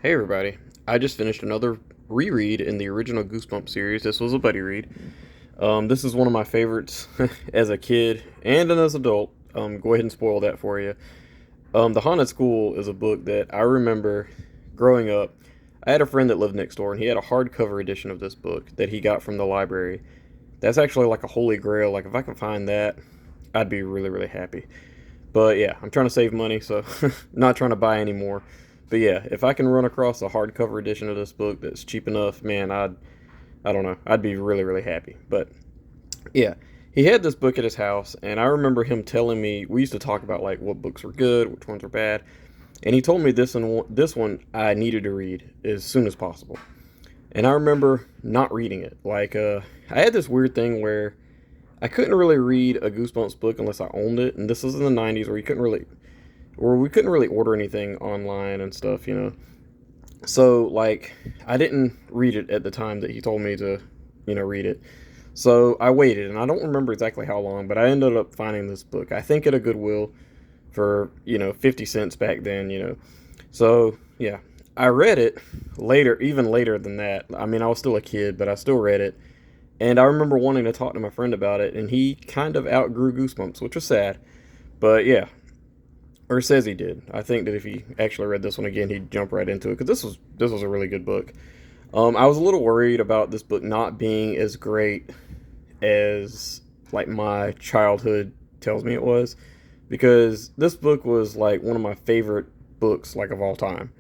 Hey everybody, I just finished another reread in the original Goosebumps series. This was a buddy read. This is one of my favorites as a kid and as an adult. Go ahead and spoil that for you. The Haunted School is a book that I remember growing up. I had a friend that lived next door and he had a hardcover edition of this book that he got from the library. That's actually like a holy grail. Like if I could find that, I'd be really, really happy. But yeah, I'm trying to save money, so not trying to buy any more. But yeah, if I can run across a hardcover edition of this book that's cheap enough, man, I don't know, I'd be really really happy. But yeah, he had this book at his house, and I remember him telling me we used to talk about like what books were good, which ones were bad, and he told me this one I needed to read as soon as possible. And I remember not reading it. I had this weird thing where I couldn't really read a Goosebumps book unless I owned it, and this was in the '90s where we couldn't really order anything online and stuff. So like I didn't read it at the time that he told me to, read it. So I waited, and I don't remember exactly how long, but I ended up finding this book. I think at a Goodwill for 50 cents back then. So yeah, I read it later, even later than that. I mean, I was still a kid, but I still read it. And I remember wanting to talk to my friend about it, and he kind of outgrew Goosebumps, which was sad. But yeah, or says he did. I think that if he actually read this one again, he'd jump right into it because this was a really good book. I was a little worried about this book not being as great as like my childhood tells me it was, because this book was like one of my favorite books like of all time.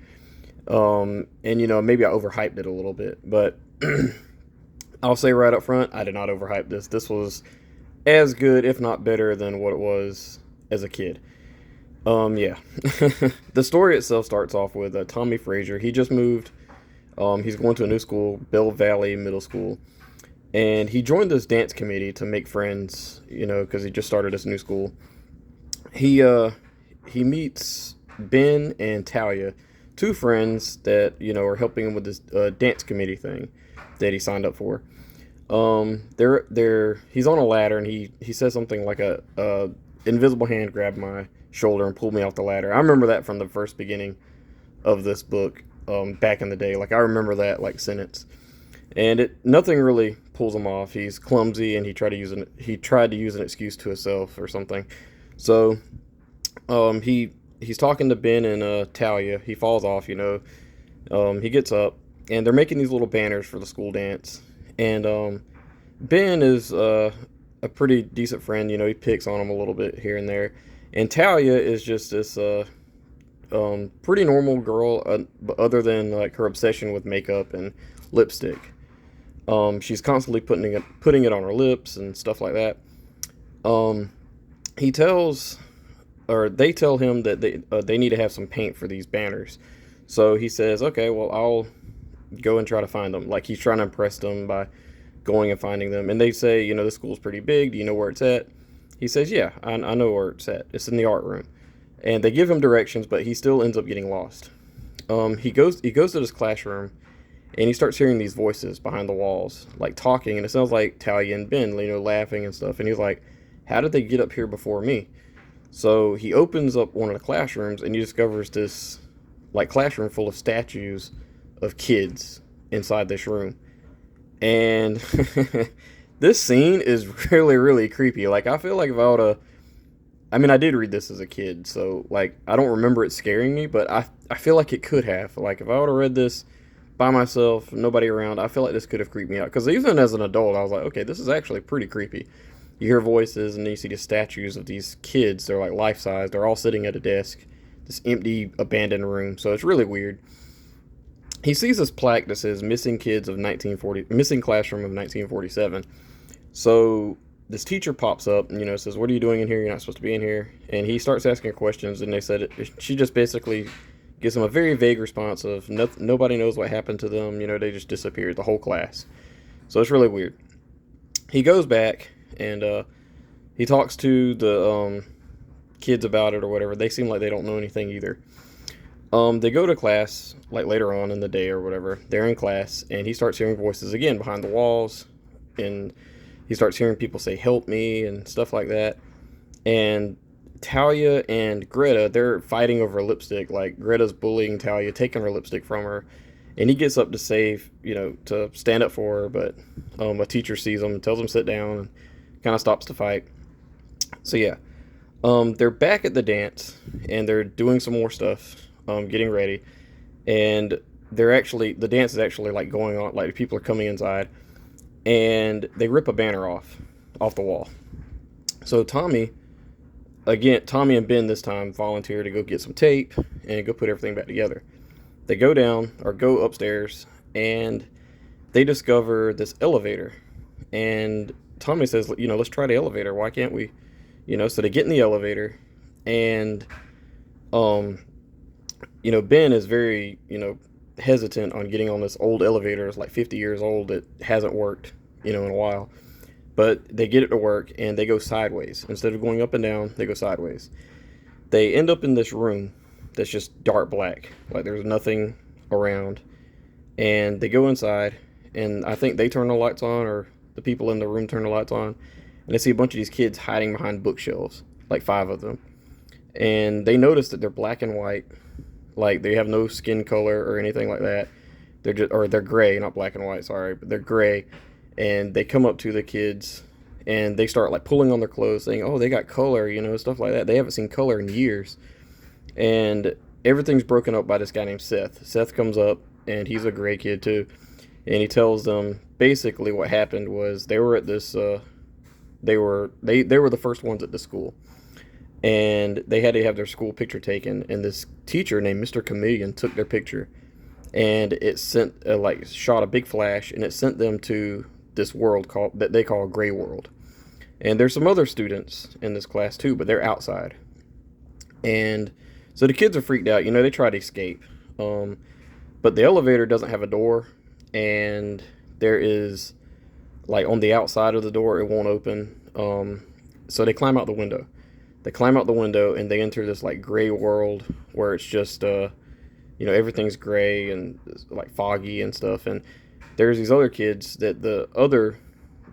And maybe I overhyped it a little bit, but I'll say right up front, I did not overhype this. This was as good, if not better, than what it was as a kid. Yeah. The story itself starts off with Tommy Frazier. He just moved. He's going to a new school, Bell Valley Middle School, and he joined this dance committee to make friends. Because he just started this new school. He meets Ben and Talia, two friends that are helping him with this dance committee thing that he signed up for. He's on a ladder, and he says something like a invisible hand grabbed my shoulder and pulled me off the ladder. I remember that from the first beginning of this book, back in the day. Like I remember that like sentence, and nothing really pulls him off. He's clumsy, and he tried to use an excuse to himself or something. So he's talking to Ben and Talia. He falls off. He gets up, and they're making these little banners for the school dance. And Ben is a pretty decent friend. He picks on him a little bit here and there. And Talia is just this pretty normal girl, other than like her obsession with makeup and lipstick. She's constantly putting it on her lips and stuff like that. Um, he tells, or they tell him that they need to have some paint for these banners. So he says, "Okay, well I'll go and try to find them." Like he's trying to impress them by going and finding them. And they say, "The school's pretty big. Do you know where it's at?" He says, "Yeah, I know where it's at. It's in the art room." And they give him directions, but he still ends up getting lost. He goes to this classroom, and he starts hearing these voices behind the walls, like talking, and it sounds like Talia and Ben, laughing and stuff. And he's like, "How did they get up here before me?" So he opens up one of the classrooms, and he discovers this like classroom full of statues of kids inside this room. And this scene is really, really creepy. Like, I feel like if I would have, I mean, I did read this as a kid, so, like, I don't remember it scaring me, but I feel like it could have. Like, if I would have read this by myself, nobody around, I feel like this could have creeped me out. Because even as an adult, I was like, okay, this is actually pretty creepy. You hear voices, and then you see the statues of these kids. They're, like, life-size. They're all sitting at a desk. This empty, abandoned room. So it's really weird. He sees this plaque that says missing classroom of 1947. So this teacher pops up and says, "What are you doing in here? You're not supposed to be in here." And he starts asking her questions, and she just basically gives him a very vague response of nobody knows what happened to them. They just disappeared, the whole class. So it's really weird. He goes back, and he talks to the kids about it or whatever. They seem like they don't know anything either. They go to class like later on in the day or whatever. They're in class, and he starts hearing voices again behind the walls, and he starts hearing people say "help me" and stuff like that. And Talia and Greta, they're fighting over lipstick. Like Greta's bullying Talia, taking her lipstick from her, and he gets up to save, to stand up for her, but a teacher sees him, tells him to sit down, and kind of stops the fight. So yeah, they're back at the dance, and they're doing some more stuff, getting ready, and the dance is actually like going on, like people are coming inside, and they rip a banner off the wall. So Tommy and Ben this time volunteer to go get some tape and go put everything back together. They go upstairs, and they discover this elevator. And Tommy says, let's try the elevator. Why can't we? So they get in the elevator, and, Ben is very, hesitant on getting on this old elevator. It's like 50 years old. It hasn't worked, in a while. But they get it to work, and they go sideways. Instead of going up and down, they go sideways. They end up in this room that's just dark black. Like there's nothing around. And they go inside, and I think they turn the lights on, or the people in the room turn the lights on. And they see a bunch of these kids hiding behind bookshelves, like 5 of them. And they notice that they're black and white. Like they have no skin color or anything like that. They're gray, not black and white, sorry, but they're gray. And they come up to the kids, and they start like pulling on their clothes, saying, "Oh, they got color," stuff like that. They haven't seen color in years, and everything's broken up by this guy named Seth. Seth comes up, and he's a gray kid too, and he tells them basically what happened was they were at this. They were the first ones at the school, and they had to have their school picture taken. And this teacher named Mr. Chameleon took their picture, and it sent shot a big flash, and it sent them to this world that they call Gray World. And there's some other students in this class too, but they're outside. And so the kids are freaked out. They try to escape. But the elevator doesn't have a door, and there is like on the outside of the door, it won't open. So they climb out the window. And they enter this like gray world where it's just everything's gray and like foggy and stuff. And there's these other kids that the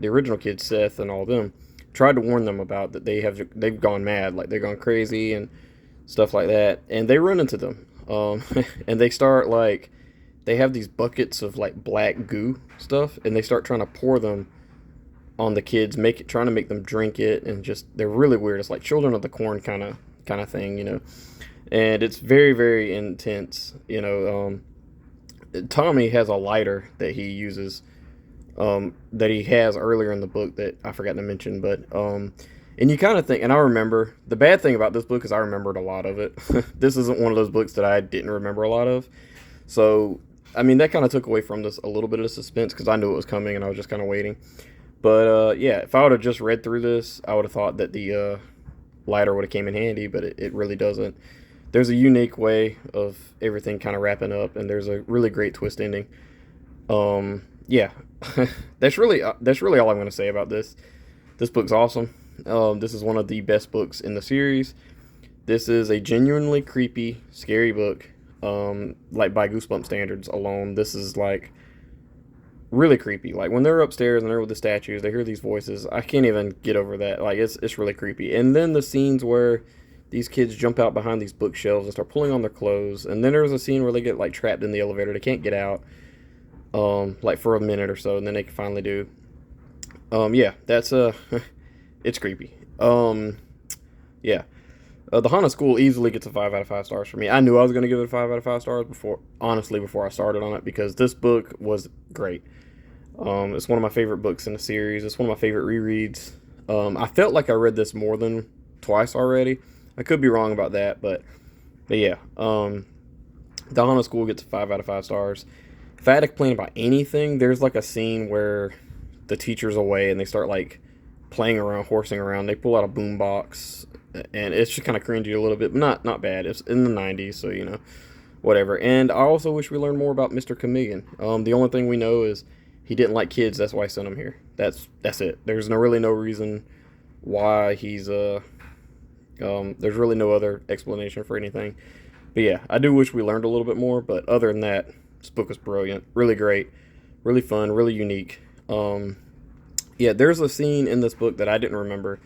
original kids, Seth and all of them, tried to warn them about, that they've gone mad, like they've gone crazy and stuff like that. And they run into them, and they start they have these buckets of like black goo stuff, and they start trying to pour them on the kids, trying to make them drink it, and just they're really weird. It's like Children of the Corn kind of thing, and it's very, very intense. Tommy has a lighter that he uses, that he has earlier in the book that I forgot to mention, but and you kind of think, and I remember, the bad thing about this book is I remembered a lot of it. This isn't one of those books that I didn't remember a lot of, so I mean that kind of took away from this a little bit of suspense, because I knew it was coming and I was just kind of waiting. But yeah, if I would have just read through this, I would have thought that the lighter would have came in handy, but it really doesn't. There's a unique way of everything kind of wrapping up, and there's a really great twist ending. Yeah, that's really all I'm going to say about this. This book's awesome. This is one of the best books in the series. This is a genuinely creepy, scary book. Like by Goosebumps standards alone, this is like really creepy. Like when they're upstairs and they're with the statues, they hear these voices. I can't even get over that. Like it's really creepy. And then the scenes where these kids jump out behind these bookshelves and start pulling on their clothes. And then there's a scene where they get like trapped in the elevator. They can't get out, like for a minute or so, and then they can finally do. Yeah, that's it's creepy. Yeah. The Haunted School easily gets a 5 out of 5 stars for me. I knew I was going to give it a 5 out of 5 stars before I started on it, because this book was great. It's one of my favorite books in the series. It's one of my favorite rereads. I felt like I read this more than twice already. I could be wrong about that, but yeah. The Haunted School gets a 5 out of 5 stars. If I had to complain about anything, there's like a scene where the teacher's away and they start like playing around, horsing around. They pull out a boombox, and it's just kind of cringy a little bit, but not bad. It's in the 90s, so whatever. And I also wish we learned more about Mr. Chameleon. The only thing we know is he didn't like kids. That's why I sent him here. That's it. There's really no reason why he's there's really no other explanation for anything. But yeah, I do wish we learned a little bit more. But other than that, this book is brilliant, really great, really fun, really unique. Yeah, there's a scene in this book that I didn't remember,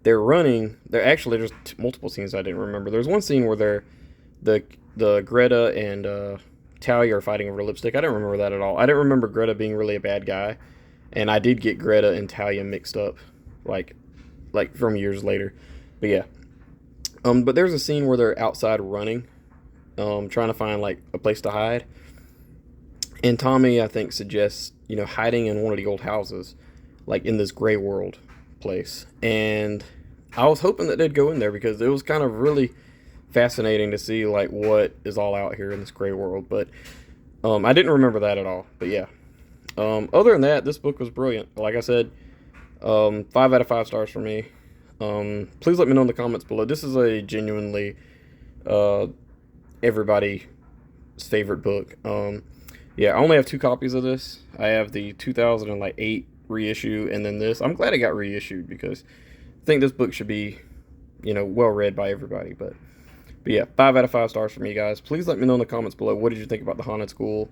they're running. There actually there's multiple scenes I didn't remember. There's one scene where the the Greta and Talia are fighting over lipstick. I didn't remember that at all. I didn't remember Greta being really a bad guy, and I did get Greta and Talia mixed up, like from years later. But yeah, but there's a scene where they're outside running, trying to find like a place to hide, and Tommy I think suggests hiding in one of the old houses, like in this gray world place, and I was hoping that they'd go in there because it was kind of really fascinating to see like what is all out here in this gray world. But I didn't remember that at all. But yeah, other than that, this book was brilliant. Like I said, 5 out of 5 stars for me. Please let me know in the comments below. This is a genuinely everybody's favorite book. Yeah, I only have 2 copies of this. I have the 2008 reissue and then this. I'm glad it got reissued because I think this book should be well read by everybody. But yeah, 5 out of 5 stars for me, guys. Please let me know in the comments below. What did you think about The Haunted School?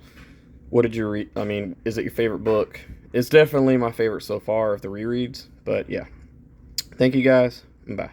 What did you read? I mean, is it your favorite book? It's definitely my favorite so far of the rereads. But yeah, thank you guys, and bye.